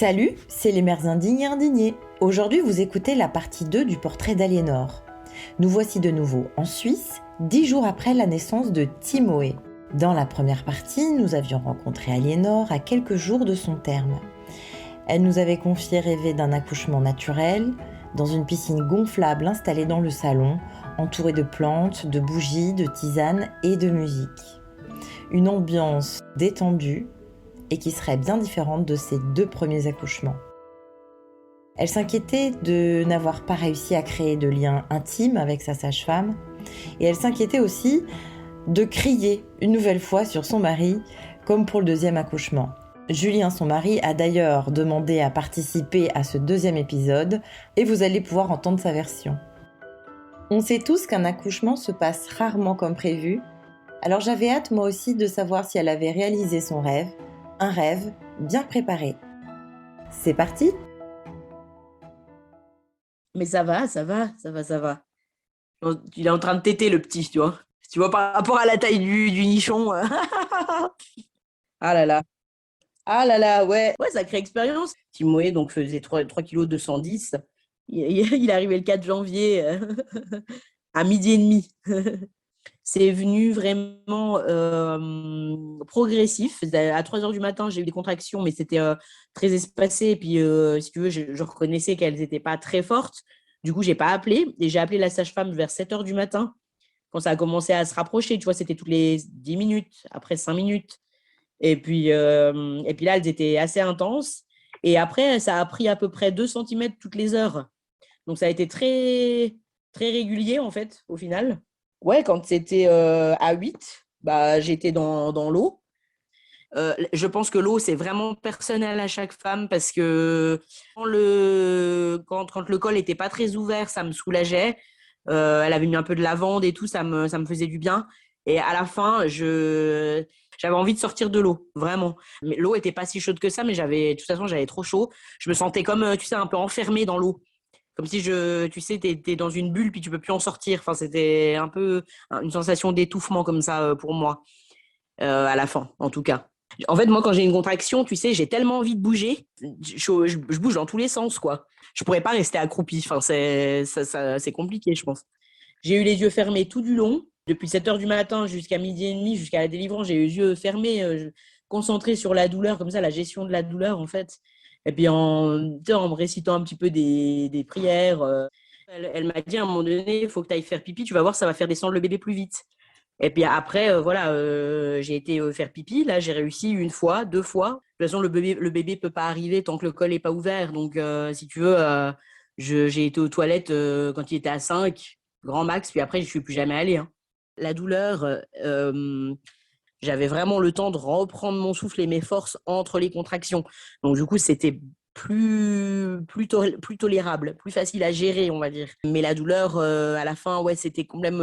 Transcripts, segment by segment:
Salut, c'est les mères indignes et indignées. Aujourd'hui, vous écoutez la partie 2 du portrait d'Aliénor. Nous voici de nouveau en Suisse, 10 jours après la naissance de Timoé. Dans la première partie, nous avions rencontré Aliénor à quelques jours de son terme. Elle nous avait confié rêver d'un accouchement naturel, dans une piscine gonflable installée dans le salon, entourée de plantes, de bougies, de tisanes et de musique. Une ambiance détendue, et qui serait bien différente de ses 2 premiers accouchements. Elle s'inquiétait de n'avoir pas réussi à créer de lien intime avec sa sage-femme, et elle s'inquiétait aussi de crier une nouvelle fois sur son mari, comme pour le 2e accouchement. Julien, son mari, a d'ailleurs demandé à participer à ce 2e épisode, et vous allez pouvoir entendre sa version. On sait tous qu'un accouchement se passe rarement comme prévu, alors j'avais hâte moi aussi de savoir si elle avait réalisé son rêve, un rêve bien préparé. C'est parti ? Mais ça va. Il est en train de téter, le petit, tu vois. Tu vois, par rapport à la taille du nichon. Ah là là, ouais. Ouais, sacrée expérience. Timoé, donc, faisait 3 kg 210. Il est arrivé le 4 janvier à 12h30. C'est venu vraiment progressif. À 3h du matin, j'ai eu des contractions, mais c'était très espacé. Et puis, si tu veux, je reconnaissais qu'elles n'étaient pas très fortes. Du coup, je n'ai pas appelé. Et j'ai appelé la sage-femme vers 7h du matin, quand ça a commencé à se rapprocher. Tu vois, c'était toutes les 10 minutes, après 5 minutes. Et puis là, elles étaient assez intenses. Et après, ça a pris à peu près 2 centimètres toutes les heures. Donc, ça a été très, très régulier, en fait, au final. Ouais, quand c'était à 8, bah, j'étais dans l'eau. Je pense que l'eau, c'est vraiment personnel à chaque femme parce que quand le col n'était pas très ouvert, ça me soulageait. Elle avait mis un peu de lavande et tout, ça me faisait du bien. Et à la fin, j'avais envie de sortir de l'eau, vraiment. Mais l'eau n'était pas si chaude que ça, mais de toute façon, j'avais trop chaud. Je me sentais comme, tu sais, un peu enfermée dans l'eau. Comme si tu sais, t'es dans une bulle puis tu peux plus en sortir. Enfin, c'était un peu une sensation d'étouffement comme ça pour moi, à la fin, en tout cas. En fait, moi, quand j'ai une contraction, tu sais, j'ai tellement envie de bouger, je bouge dans tous les sens, quoi. Je pourrais pas rester accroupie. Enfin, c'est compliqué, je pense. J'ai eu les yeux fermés tout du long, depuis 7h du matin jusqu'à 12h30, jusqu'à la délivrance. J'ai eu les yeux fermés, concentrés sur la douleur, comme ça, la gestion de la douleur, en fait. Et puis, en me récitant un petit peu des prières, elle m'a dit à un moment donné, il faut que tu ailles faire pipi, tu vas voir, ça va faire descendre le bébé plus vite. Et puis après, voilà, j'ai été faire pipi. Là, j'ai réussi 1 fois, 2 fois. De toute façon, le bébé peut pas arriver tant que le col n'est pas ouvert. Donc, si tu veux, j'ai été aux toilettes quand il était à 5, grand max. Puis après, je ne suis plus jamais allée. Hein. La douleur, j'avais vraiment le temps de reprendre mon souffle et mes forces entre les contractions. Donc, du coup, c'était plus tolérable, plus facile à gérer, on va dire. Mais la douleur, à la fin, ouais, c'était quand même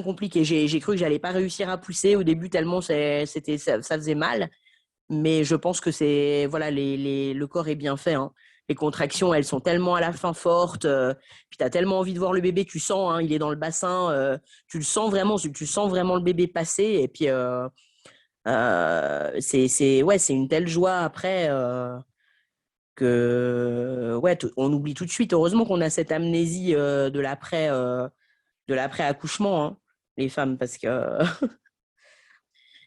compliqué. J'ai cru que j'allais pas réussir à pousser au début tellement ça faisait mal. Mais je pense que voilà, le corps est bien fait. Hein. Les contractions, elles sont tellement à la fin fortes. Puis tu as tellement envie de voir le bébé, tu sens, hein, il est dans le bassin. Tu le sens vraiment, tu sens vraiment le bébé passer. Et puis, c'est une telle joie après que ouais, on oublie tout de suite. Heureusement qu'on a cette amnésie de l'après-accouchement, hein, les femmes, parce que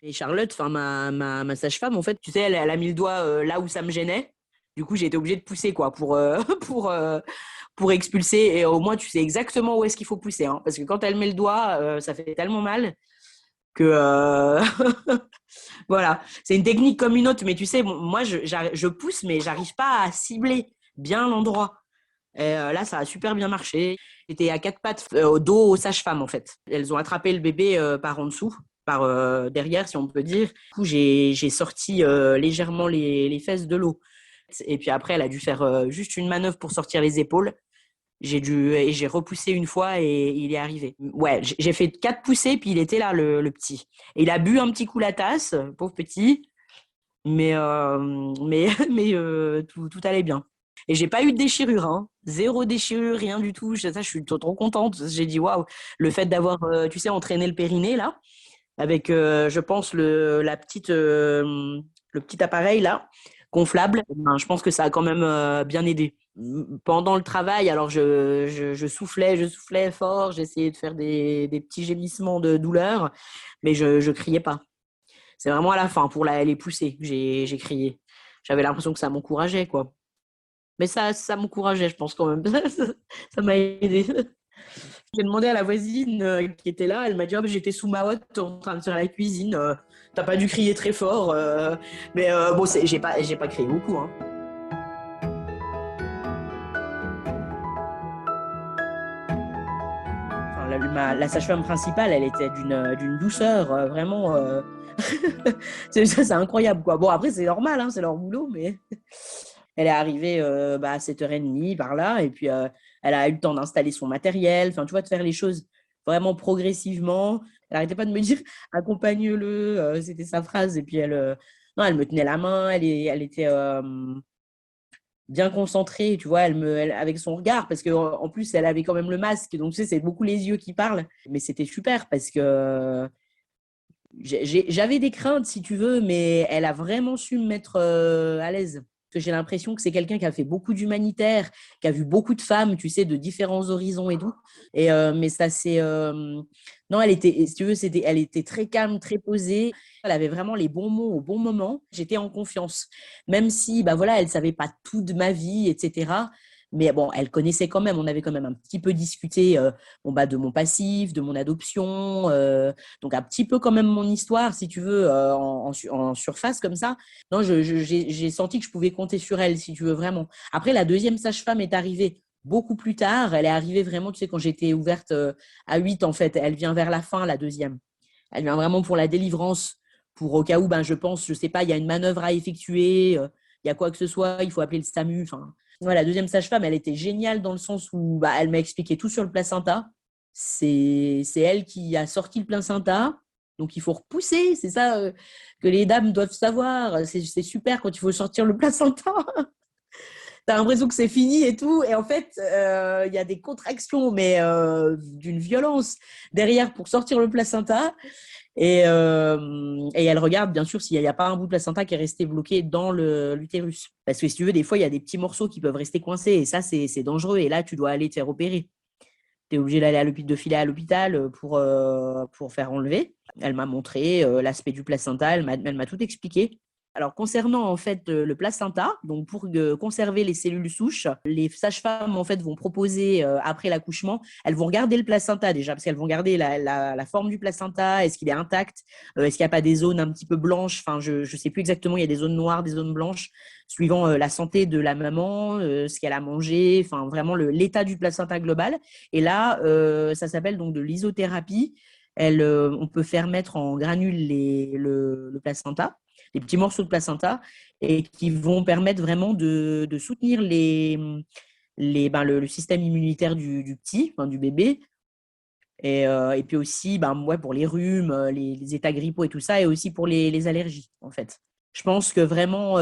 et Charlotte, enfin ma sage-femme, en fait, tu sais, elle a mis le doigt là où ça me gênait. Du coup, j'ai été obligée de pousser quoi pour expulser. Et au moins, tu sais exactement où est-ce qu'il faut pousser, hein, parce que quand elle met le doigt, ça fait tellement mal que voilà. C'est une technique comme une autre, mais tu sais, moi, je pousse, mais j'arrive pas à cibler bien l'endroit. Et là, ça a super bien marché. J'étais à 4 pattes au dos aux sages-femmes, en fait. Elles ont attrapé le bébé par en dessous, par derrière, si on peut dire. Du coup, j'ai sorti légèrement les fesses de l'eau. Et puis après, elle a dû faire juste une manœuvre pour sortir les épaules. J'ai repoussé 1 fois et il est arrivé. Ouais, j'ai fait 4 poussées, puis il était là, le petit. Et il a bu un petit coup la tasse, pauvre petit. Mais tout allait bien. Et j'ai pas eu de déchirure, hein. 0 déchirure, rien du tout. Ça, je suis trop contente. J'ai dit waouh, le fait d'avoir, tu sais, entraîné le périnée là, avec, je pense le petit appareil là gonflable, ben, je pense que ça a quand même bien aidé. Pendant le travail, alors je soufflais fort, j'essayais de faire des petits gémissements de douleur, mais je criais pas. C'est vraiment à la fin, pour les pousser, que j'ai crié. J'avais l'impression que ça m'encourageait, quoi. Mais ça m'encourageait, je pense quand même. Ça m'a aidé. J'ai demandé à la voisine qui était là, elle m'a dit: oh, j'étais sous ma hotte en train de faire la cuisine, t'as pas dû crier très fort, mais bon, j'ai pas crié beaucoup, hein. Enfin, la sage-femme principale, elle était d'une douceur, vraiment. C'est incroyable, quoi. Bon, après, c'est normal, hein, c'est leur boulot, mais elle est arrivée à 7h30 par là, et puis elle a eu le temps d'installer son matériel, enfin, tu vois, de faire les choses vraiment progressivement. Elle n'arrêtait pas de me dire: accompagne-le, c'était sa phrase, et puis non, elle me tenait la main, elle était bien concentrée, tu vois, avec son regard, parce qu'en plus, elle avait quand même le masque, donc tu sais, c'est beaucoup les yeux qui parlent, mais c'était super parce que j'avais des craintes, si tu veux, mais elle a vraiment su me mettre à l'aise. Parce que j'ai l'impression que c'est quelqu'un qui a fait beaucoup d'humanitaire, qui a vu beaucoup de femmes, tu sais, de différents horizons et tout. Mais ça, c'est. Non, elle était, si tu veux, elle était très calme, très posée. Elle avait vraiment les bons mots au bon moment. J'étais en confiance. Même si, bah voilà, elle ne savait pas tout de ma vie, etc. Mais bon, elle connaissait quand même. On avait quand même un petit peu discuté de mon passif, de mon adoption. Donc un petit peu quand même mon histoire, si tu veux, en surface comme ça. Non, j'ai senti que je pouvais compter sur elle, si tu veux, vraiment. Après, la deuxième sage-femme est arrivée beaucoup plus tard. Elle est arrivée vraiment, tu sais, quand j'étais ouverte à 8, en fait. Elle vient vers la fin, la deuxième. Elle vient vraiment pour la délivrance, pour au cas où, ben, je pense, je sais pas, il y a une manœuvre à effectuer, il y a quoi que ce soit, il faut appeler le SAMU. Enfin, ouais, la deuxième sage-femme, elle était géniale dans le sens où bah, elle m'a expliqué tout sur le placenta. C'est elle qui a sorti le placenta. Donc, il faut repousser. C'est ça que les dames doivent savoir. C'est super quand il faut sortir le placenta. T'as l'impression que c'est fini et tout. Et en fait, il y a des contractions, mais d'une violence derrière pour sortir le placenta. Et elle regarde, bien sûr, s'il n'y a pas un bout de placenta qui est resté bloqué dans l'utérus. Parce que si tu veux, des fois, il y a des petits morceaux qui peuvent rester coincés. Et ça, c'est dangereux. Et là, tu dois aller te faire opérer. Tu es obligé d'aller de filer à l'hôpital pour faire enlever. Elle m'a montré l'aspect du placenta. Elle m'a tout expliqué. Alors, concernant en fait le placenta, donc pour conserver les cellules souches, les sages-femmes en fait vont proposer après l'accouchement, elles vont regarder le placenta déjà parce qu'elles vont garder la forme du placenta, est-ce qu'il est intact, est-ce qu'il n'y a pas des zones un petit peu blanches, enfin je sais plus exactement, il y a des zones noires, des zones blanches, suivant la santé de la maman, ce qu'elle a mangé, enfin vraiment l'état du placenta global. Et là, ça s'appelle donc de l'isothérapie. On peut faire mettre en granules le placenta, des petits morceaux de placenta, et qui vont permettre vraiment de soutenir le système immunitaire du petit, enfin, du bébé. Et puis aussi, ouais, pour les rhumes, les états grippaux et tout ça, et aussi pour les allergies, en fait. Je pense que vraiment,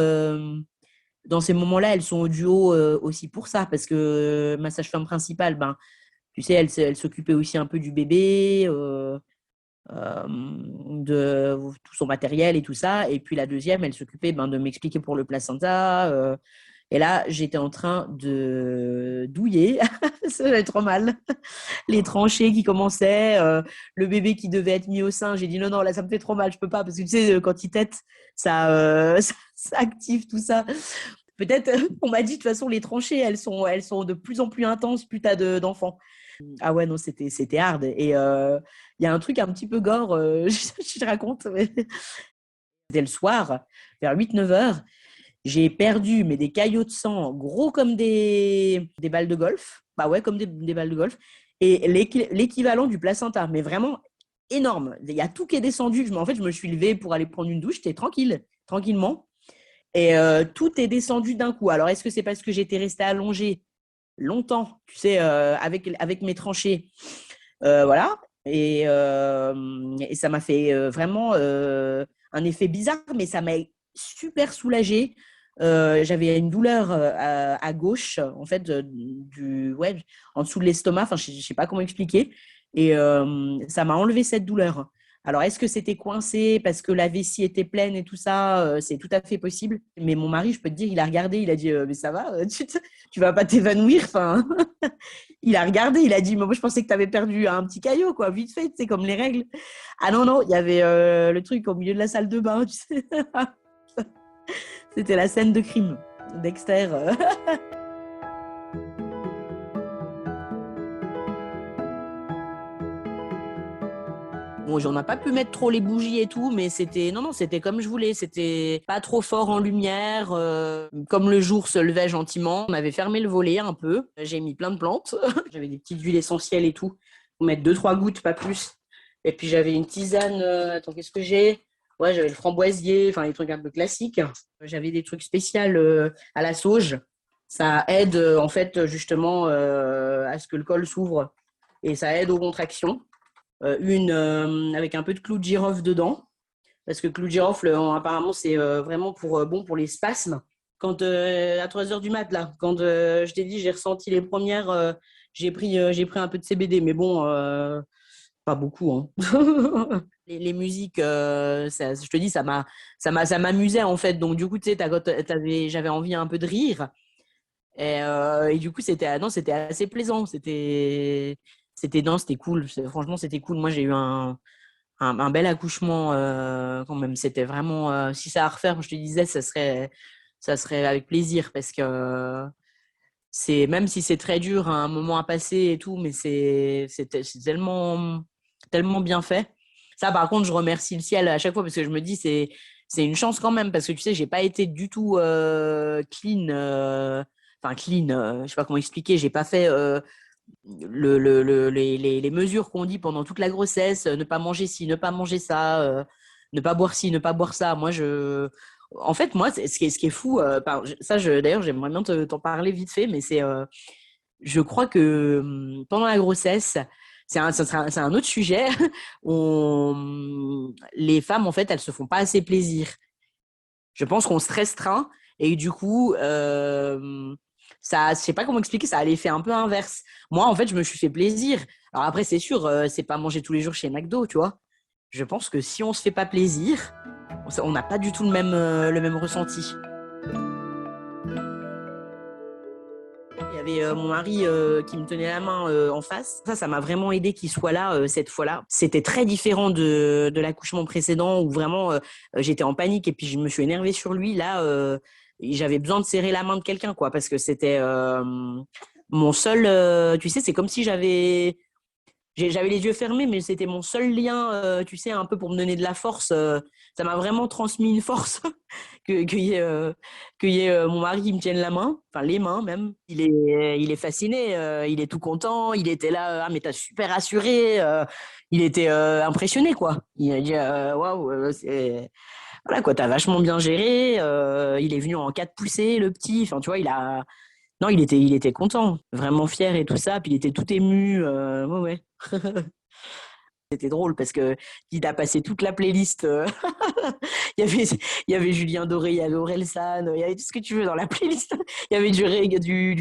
dans ces moments-là, elles sont au duo aussi pour ça, parce que ma sage-femme principale, tu sais, elle s'occupait aussi un peu du bébé, de tout son matériel et tout ça. Et puis la deuxième, elle s'occupait de m'expliquer pour le placenta. Et là, j'étais en train de douiller. Ça allait trop mal. Les tranchées qui commençaient, le bébé qui devait être mis au sein. J'ai dit non, non, là, ça me fait trop mal, je peux pas. Parce que tu sais, quand il tète, ça active tout ça. Peut-être, on m'a dit, de toute façon, les tranchées, elles sont de plus en plus intenses, plus t'as d'enfants. Ah ouais, non, c'était hard. Et il y a un truc un petit peu gore, je te raconte. C'était le soir, vers 8-9 heures. J'ai perdu mais des caillots de sang gros comme des balles de golf. Bah ouais, comme des balles de golf. Et l'équivalent du placenta, mais vraiment énorme. Il y a tout qui est descendu. En fait, je me suis levée pour aller prendre une douche. J'étais tranquillement. Et tout est descendu d'un coup. Alors, est-ce que c'est parce que j'étais restée allongée longtemps, tu sais, avec mes tranchées, voilà. Et ça m'a fait vraiment un effet bizarre, mais ça m'a super soulagée. J'avais une douleur à gauche, en fait, ouais, en dessous de l'estomac. Enfin, je sais pas comment expliquer. Et ça m'a enlevé cette douleur. Alors, est-ce que c'était coincé parce que la vessie était pleine et tout ça? C'est tout à fait possible. Mais mon mari, je peux te dire, il a regardé, il a dit, mais ça va, tu vas pas t'évanouir. Enfin, il a regardé, il a dit, mais moi, je pensais que tu avais perdu un petit caillot, quoi, vite fait, c'est comme les règles. Ah non, non, il y avait le truc au milieu de la salle de bain, tu sais. C'était la scène de crime. Dexter. Bon, on n'a pas pu mettre trop les bougies et tout, mais c'était non, non, c'était comme je voulais. C'était pas trop fort en lumière. Comme le jour se levait gentiment, on avait fermé le volet un peu. J'ai mis plein de plantes. J'avais des petites huiles essentielles et tout. Pour mettre 2-3 gouttes, pas plus. Et puis j'avais une tisane. Attends, qu'est-ce que j'ai? Ouais, j'avais le framboisier, enfin des trucs un peu classiques. J'avais des trucs spéciaux à la sauge. Ça aide en fait justement à ce que le col s'ouvre et ça aide aux contractions. Une avec un peu de clou de girofle dedans, parce que clou de girofle, apparemment, c'est vraiment bon pour les spasmes. Quand à 3 heures du mat, là, quand je t'ai dit, j'ai ressenti les premières, j'ai pris un peu de CBD, mais bon, pas beaucoup. Hein. Les musiques, je te dis, ça m'amusait en fait. Donc du coup, tu sais, j'avais envie un peu de rire. Et du coup, non, c'était assez plaisant. Non, c'était cool. Franchement, c'était cool. Moi, j'ai eu un bel accouchement quand même. C'était vraiment, si ça à refaire, je te disais, ça serait avec plaisir parce que même si c'est très dur, un moment à passer et tout, mais c'est tellement, tellement bien fait. Ça, par contre, je remercie le ciel à chaque fois parce que je me dis, c'est une chance quand même parce que tu sais, j'ai pas été du tout clean. Enfin, clean, je sais pas comment expliquer. J'ai pas fait les mesures qu'on dit pendant toute la grossesse, ne pas manger ci, ne pas manger ça, ne pas boire ci, ne pas boire ça. En fait, moi, ce qui est fou, d'ailleurs, j'aimerais bien t'en parler vite fait, mais je crois que pendant la grossesse, c'est un autre sujet. Les femmes, en fait, elles se font pas assez plaisir. Je pense qu'on se restreint et du coup, ça, je sais pas comment expliquer, ça a l'effet un peu inverse. Moi, en fait, je me suis fait plaisir. Alors après, c'est sûr, c'est pas manger tous les jours chez McDo, tu vois. Je pense que si on se fait pas plaisir, on n'a pas du tout le même ressenti. Il y avait mon mari qui me tenait la main en face. Ça m'a vraiment aidé qu'il soit là cette fois-là. C'était très différent de l'accouchement précédent où vraiment j'étais en panique et puis je me suis énervée sur lui. Là, j'avais besoin de serrer la main de quelqu'un, quoi, parce que c'était mon seul. Tu sais, c'est comme si j'avais les yeux fermés, mais c'était mon seul lien, tu sais, un peu pour me donner de la force. Ça m'a vraiment transmis une force qu'il y ait mon mari qui me tienne la main, enfin les mains même. Il est fasciné, il est tout content. Il était là, ah mais t'as super assuré. Il était impressionné quoi. Il a dit waouh, voilà quoi, t'as vachement bien géré. Il est venu en 4 poussées, le petit. Enfin tu vois, non, il était content, vraiment fier et tout ça. Puis il était tout ému. Ouais, ouais. C'était drôle parce que il a passé toute la playlist. il, y avait, il y avait Julien Doré, il y avait Orelsan, il y avait tout ce que tu veux dans la playlist. Il y avait du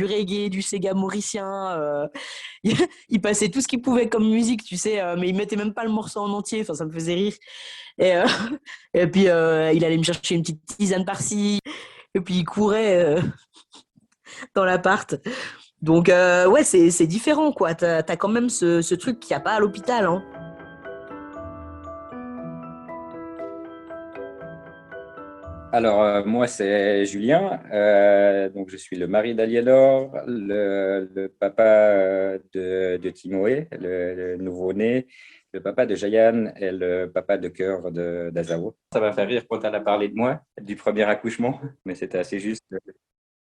reggae, du Sega mauricien. Il passait tout ce qu'il pouvait comme musique, tu sais, mais il mettait même pas le morceau en entier. Enfin, ça me faisait rire. Et, et puis, il allait me chercher une petite tisane par-ci. Et puis, il courait dans l'appart. Donc, ouais, c'est différent, quoi. T'as quand même ce truc qu'il n'y a pas à l'hôpital, hein. Alors, moi, c'est Julien. Donc, je suis le mari d'Aliénor, le papa de Timoé, le nouveau-né, le papa de Jayan et le papa de cœur d'Azao. Ça va faire rire quand elle a parlé de moi, du premier accouchement, mais c'était assez juste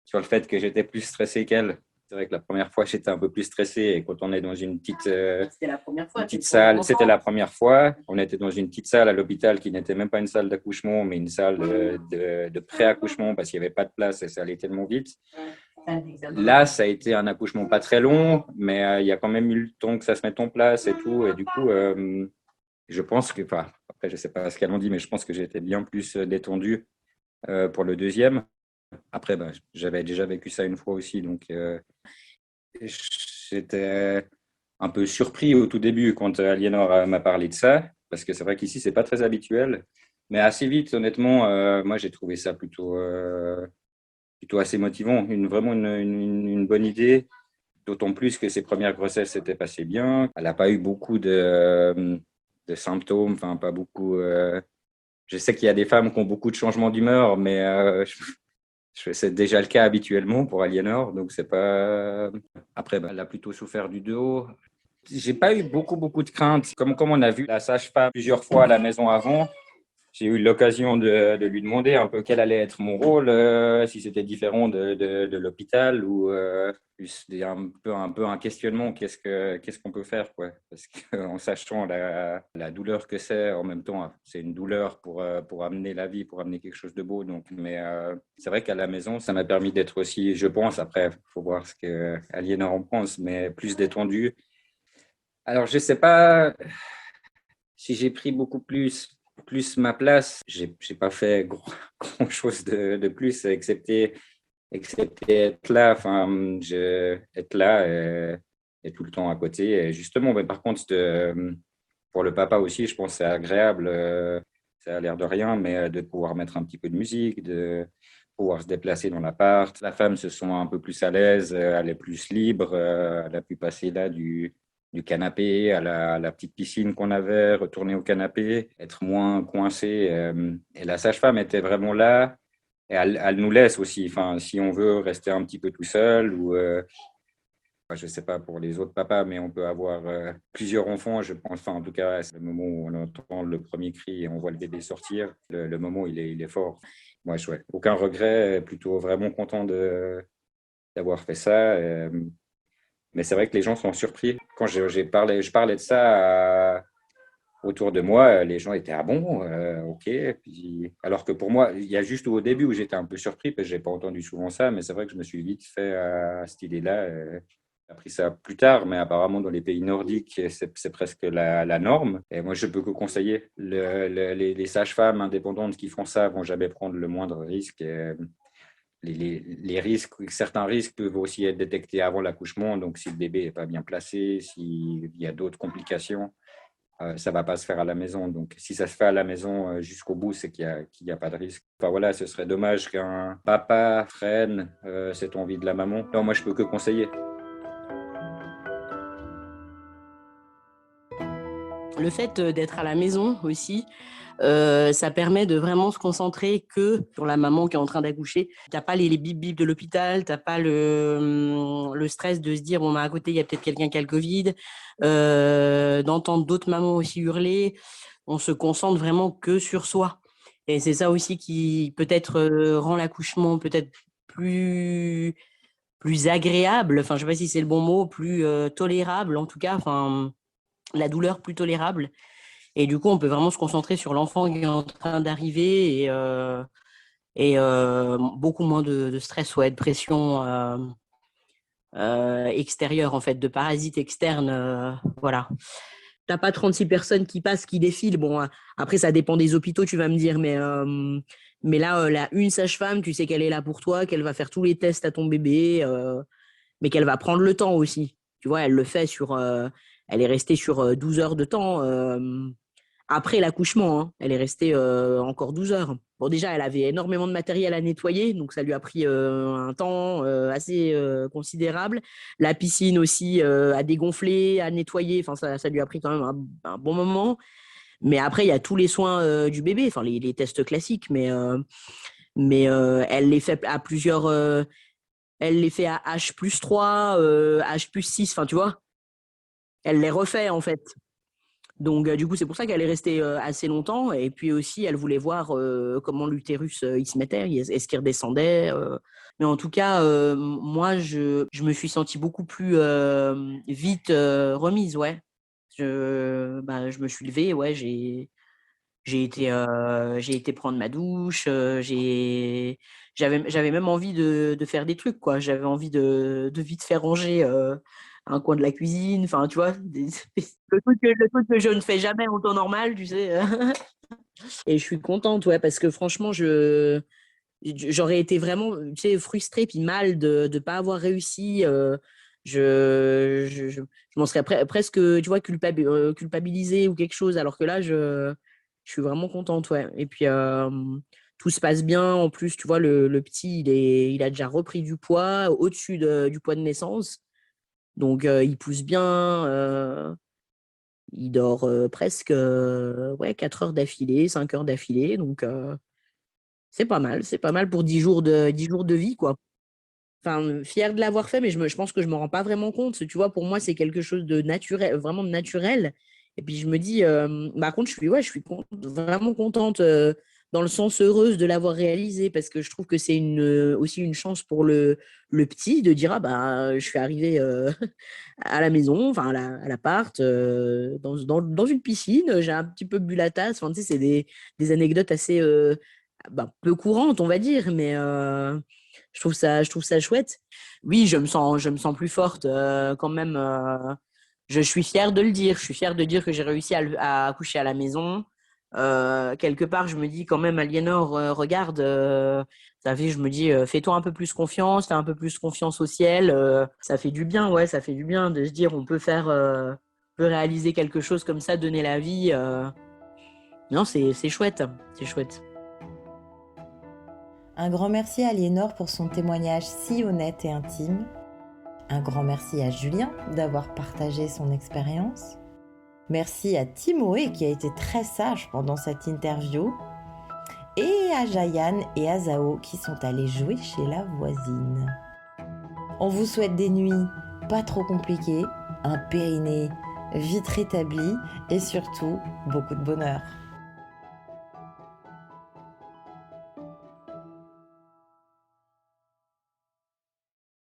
sur le fait que j'étais plus stressé qu'elle. C'est vrai que la première fois, j'étais un peu plus stressé. Et quand on est dans une C'était la première fois, petite salle, c'était la première fois. On était dans une petite salle à l'hôpital qui n'était même pas une salle d'accouchement, mais une salle de pré-accouchement parce qu'il n'y avait pas de place et ça allait tellement vite. Là, ça a été un accouchement pas très long, mais il y a quand même eu le temps que ça se mette en place et tout. Et du coup, je pense que, enfin, après, je ne sais pas ce qu'elles ont dit, mais je pense que j'étais bien plus détendu pour le deuxième. Après, bah, j'avais déjà vécu ça une fois aussi, donc j'étais un peu surpris au tout début quand Aliénor m'a parlé de ça. parce que c'est vrai qu'ici, c'est pas très habituel. Mais assez vite, honnêtement, moi, j'ai trouvé ça plutôt assez motivant. Vraiment une bonne idée. D'autant plus que ses premières grossesses s'étaient passées bien. Elle n'a pas eu beaucoup de symptômes, enfin, pas beaucoup. Je sais qu'il y a des femmes qui ont beaucoup de changements d'humeur, mais c'est déjà le cas habituellement pour Aliénor. Donc, c'est pas. Après, elle a plutôt souffert du dos. J'ai pas eu beaucoup de craintes. Comme on a vu la sage-femme plusieurs fois à la maison avant, j'ai eu l'occasion de lui demander un peu quel allait être mon rôle, si c'était différent de l'hôpital ou c'était un peu un questionnement, qu'est-ce qu'on peut faire, quoi. Parce qu'en sachant la douleur que c'est, en même temps, c'est une douleur pour amener la vie, pour amener quelque chose de beau. Donc, mais c'est vrai qu'à la maison, ça m'a permis d'être aussi, je pense, après, il faut voir ce qu'Aliénor en pense, mais plus détendu. Alors, je ne sais pas si j'ai pris beaucoup plus ma place. J'ai pas fait grand chose de plus, excepté être là. Enfin, être là et tout le temps à côté. Et justement, mais par contre, pour le papa aussi, je pense que c'est agréable. Ça a l'air de rien, mais de pouvoir mettre un petit peu de musique, de pouvoir se déplacer dans l'appart. La femme se sent un peu plus à l'aise, elle est plus libre, elle a pu passer là du canapé à la petite piscine qu'on avait, retourner au canapé, être moins coincé. Et la sage-femme était vraiment là. Et elle nous laisse aussi, enfin, si on veut rester un petit peu tout seul ou je ne sais pas pour les autres papas, mais on peut avoir plusieurs enfants, je pense. Enfin, en tout cas, c'est le moment où on entend le premier cri et on voit le bébé sortir. Le moment, il est fort. Moi, ouais, aucun regret, plutôt vraiment content d'avoir fait ça. Mais c'est vrai que les gens sont surpris. Quand je parlais de ça autour de moi, les gens étaient ah bon, ok. Puis, alors que pour moi, il y a juste au début où j'étais un peu surpris parce que j'ai pas entendu souvent ça, mais c'est vrai que je me suis vite fait à cette idée-là. J'ai appris ça plus tard, mais apparemment dans les pays nordiques, c'est presque la norme. Et moi, je peux que conseiller. Les sages-femmes indépendantes qui font ça vont jamais prendre le moindre risque. Et, les risques, certains risques peuvent aussi être détectés avant l'accouchement. Donc, si le bébé n'est pas bien placé, s'il y a d'autres complications, ça ne va pas se faire à la maison. Donc, si ça se fait à la maison jusqu'au bout, c'est qu'il y a pas de risque. Enfin, voilà, ce serait dommage qu'un papa freine cette envie de la maman. Non, moi, je peux que conseiller. Le fait d'être à la maison aussi, ça permet de vraiment se concentrer que sur la maman qui est en train d'accoucher. Tu n'as pas les bip bip de l'hôpital, tu n'as pas le stress de se dire bon, bah, à côté, il y a peut-être quelqu'un qui a le Covid, d'entendre d'autres mamans aussi hurler. On se concentre vraiment que sur soi. Et c'est ça aussi qui peut-être rend l'accouchement peut-être plus agréable. Enfin, je ne sais pas si c'est le bon mot, plus tolérable en tout cas. Enfin, la douleur plus tolérable. Et du coup, on peut vraiment se concentrer sur l'enfant qui est en train d'arriver et beaucoup moins de stress, ouais, de pression extérieure, en fait, de parasites externes. Voilà. T'as pas 36 personnes qui passent, qui défilent. Bon, après, ça dépend des hôpitaux, tu vas me dire, mais là, une sage-femme, tu sais qu'elle est là pour toi, qu'elle va faire tous les tests à ton bébé, mais qu'elle va prendre le temps aussi. Tu vois, elle le fait elle est restée sur 12 heures de temps. Après l'accouchement, hein, elle est restée encore 12 heures. Bon, déjà, elle avait énormément de matériel à nettoyer, donc ça lui a pris un temps assez considérable. La piscine aussi à dégonfler, à nettoyer, enfin, ça lui a pris quand même un bon moment. Mais après, il y a tous les soins du bébé, enfin, les tests classiques, mais elle les fait à plusieurs. Elle les fait à H+3, H+6, enfin, tu vois. Elle les refait, en fait. Donc, du coup, c'est pour ça qu'elle est restée assez longtemps. Et puis aussi, elle voulait voir comment l'utérus il se mettait, est-ce qu'il redescendait. Mais en tout cas, moi, je me suis sentie beaucoup plus vite remise, ouais. Je me suis levée, ouais, j'ai été prendre ma douche, j'avais même envie de faire des trucs, quoi. J'avais envie de vite faire ranger un coin de la cuisine, enfin, tu vois, le truc que je ne fais jamais en temps normal, tu sais. Et je suis contente, ouais, parce que franchement, j'aurais été vraiment, tu sais, frustrée puis mal de ne pas avoir réussi. Je m'en serais presque, tu vois, culpabilisée ou quelque chose, alors que là, je suis vraiment contente, ouais. Et puis, tout se passe bien. En plus, tu vois, le petit, il a déjà repris du poids, au-dessus du poids de naissance. Donc, il pousse bien. Il dort presque ouais, 4 heures d'affilée, 5 heures d'affilée. Donc, c'est pas mal. C'est pas mal pour 10 jours de vie, quoi. Enfin, fière de l'avoir fait, mais je pense que je me rends pas vraiment compte. Tu vois, pour moi, c'est quelque chose de naturel, vraiment de naturel. Et puis, je me dis, par contre, vraiment contente, dans le sens heureuse de l'avoir réalisé, parce que je trouve que c'est aussi une chance pour le petit de dire, ah bah, je suis arrivée à la maison, enfin, à l'appart, dans une piscine, j'ai un petit peu bu la tasse. Enfin, tu sais, c'est des anecdotes assez peu courantes, on va dire, mais je trouve ça chouette. Oui, je me sens plus forte quand même. Je suis fière de le dire. Je suis fière de dire que j'ai réussi à accoucher à la maison. Quelque part, je me dis quand même, Aliénor, regarde, ça fait, je me dis, fais-toi un peu plus confiance, fais un peu plus confiance au ciel. Ça fait du bien, ouais, ça fait du bien de se dire, on peut réaliser quelque chose comme ça, donner la vie. Non, c'est chouette, c'est chouette. Un grand merci à Aliénor pour son témoignage si honnête et intime. Un grand merci à Julien d'avoir partagé son expérience. Merci à Timoé qui a été très sage pendant cette interview. Et à Jayan et à Zao qui sont allés jouer chez la voisine. On vous souhaite des nuits pas trop compliquées, un périnée vite rétabli et surtout beaucoup de bonheur.